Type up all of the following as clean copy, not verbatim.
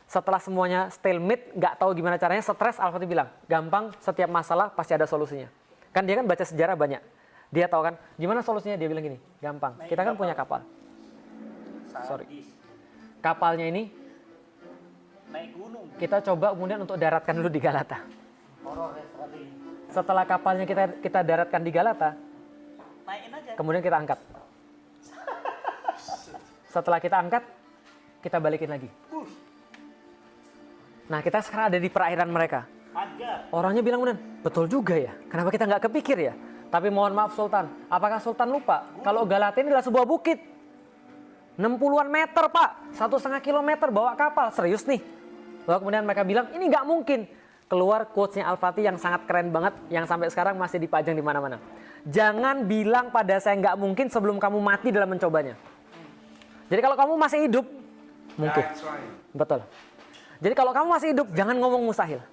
Setelah semuanya stalemate, nggak tahu gimana caranya, stres, Al-Fatih bilang, gampang, setiap masalah pasti ada solusinya. Kan dia kan baca sejarah banyak. Dia tahu kan, gimana solusinya? Dia bilang gini, gampang. Kita kan punya kapal. Sorry. Kapalnya ini, naik gunung. kita coba kemudian untuk daratkan dulu di Galata. Setelah kapalnya kita daratkan di Galata, Naikin aja. kemudian kita angkat. Setelah kita angkat, kita balikin lagi. Nah, kita sekarang ada di perairan mereka. Orangnya bilang kemudian, betul juga ya. Kenapa kita nggak kepikir ya? Tapi mohon maaf Sultan, apakah Sultan lupa? Kalau Galata ini adalah sebuah bukit. 60-an meter Pak, 1,5 kilometer bawa kapal, serius nih. Lalu kemudian mereka bilang, ini nggak mungkin. Keluar quotes-nya Al-Fatih yang sangat keren banget, yang sampai sekarang masih dipajang di mana-mana. Jangan bilang pada saya nggak mungkin sebelum kamu mati dalam mencobanya. Jadi kalau kamu masih hidup, mungkin. Betul. Jadi kalau kamu masih hidup, jangan ngomong mustahil.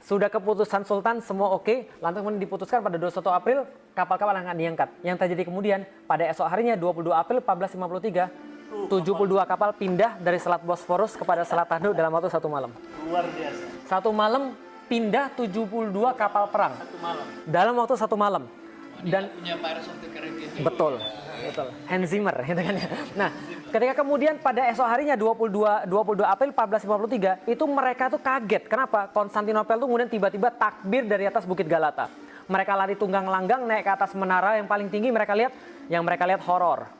Sudah keputusan Sultan, semua oke. Lantas kemudian diputuskan pada 21 April, kapal-kapal akan diangkat. Yang terjadi kemudian, pada esok harinya 22 April 1453, 72 kapal pindah dari Selat Bosforus kepada Selat Tanduk dalam waktu 1 malam. Luar biasa. 1 malam pindah 72 kapal perang. 1 malam. Dalam waktu 1 malam. Dan punya Pirates of the Caribbean. betul. Hans Zimmer gitu kan ya. Nah, ketika kemudian pada esok harinya 22 April 1453 itu mereka tuh kaget. Kenapa? Konstantinopel tuh kemudian tiba-tiba takbir dari atas Bukit Galata. Mereka lari tunggang langgang naik ke atas menara yang paling tinggi, mereka lihat horor.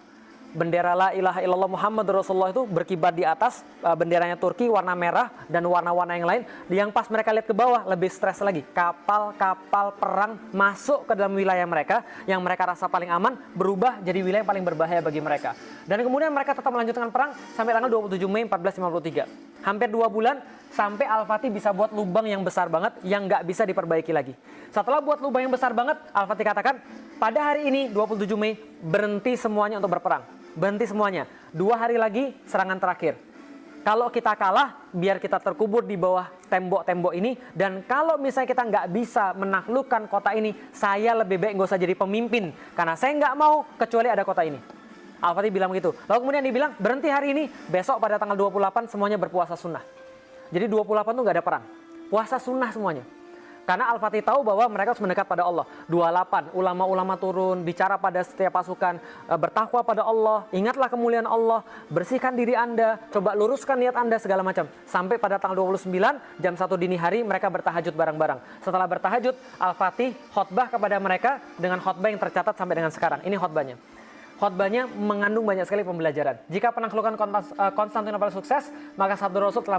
Bendera la ilaha illallah Muhammad Rasulullah itu berkibar di atas, benderanya Turki warna merah dan warna-warna yang lain. Yang pas mereka lihat ke bawah lebih stres lagi. Kapal-kapal perang masuk ke dalam wilayah mereka yang mereka rasa paling aman berubah jadi wilayah yang paling berbahaya bagi mereka. Dan kemudian mereka tetap melanjutkan perang sampai tanggal 27 Mei 1453. Hampir 2 bulan sampai Al-Fatih bisa buat lubang yang besar banget yang nggak bisa diperbaiki lagi. Setelah buat lubang yang besar banget, Al-Fatih katakan pada hari ini 27 Mei berhenti semuanya untuk berperang. Berhenti semuanya. 2 hari lagi serangan terakhir. Kalau kita kalah, biar kita terkubur di bawah tembok-tembok ini. Dan kalau misalnya kita nggak bisa menaklukkan kota ini, saya lebih baik nggak usah jadi pemimpin. Karena saya nggak mau kecuali ada kota ini. Al-Fatih bilang begitu. Lalu kemudian dia bilang, berhenti hari ini, besok pada tanggal 28 semuanya berpuasa sunnah. Jadi 28 tuh nggak ada perang. Puasa sunnah semuanya. Karena Al-Fatih tahu bahwa mereka harus mendekat pada Allah. 28, ulama-ulama turun, bicara pada setiap pasukan, bertakwa pada Allah, ingatlah kemuliaan Allah, bersihkan diri Anda, coba luruskan niat Anda, segala macam. Sampai pada tanggal 29, jam 1 dini hari, mereka bertahajud bareng-bareng. Setelah bertahajud, Al-Fatih khotbah kepada mereka dengan khotbah yang tercatat sampai dengan sekarang. Ini khotbahnya. Khotbahnya mengandung banyak sekali pembelajaran. Jika penaklukan Konstantinopel sukses, maka sabda Rasul telah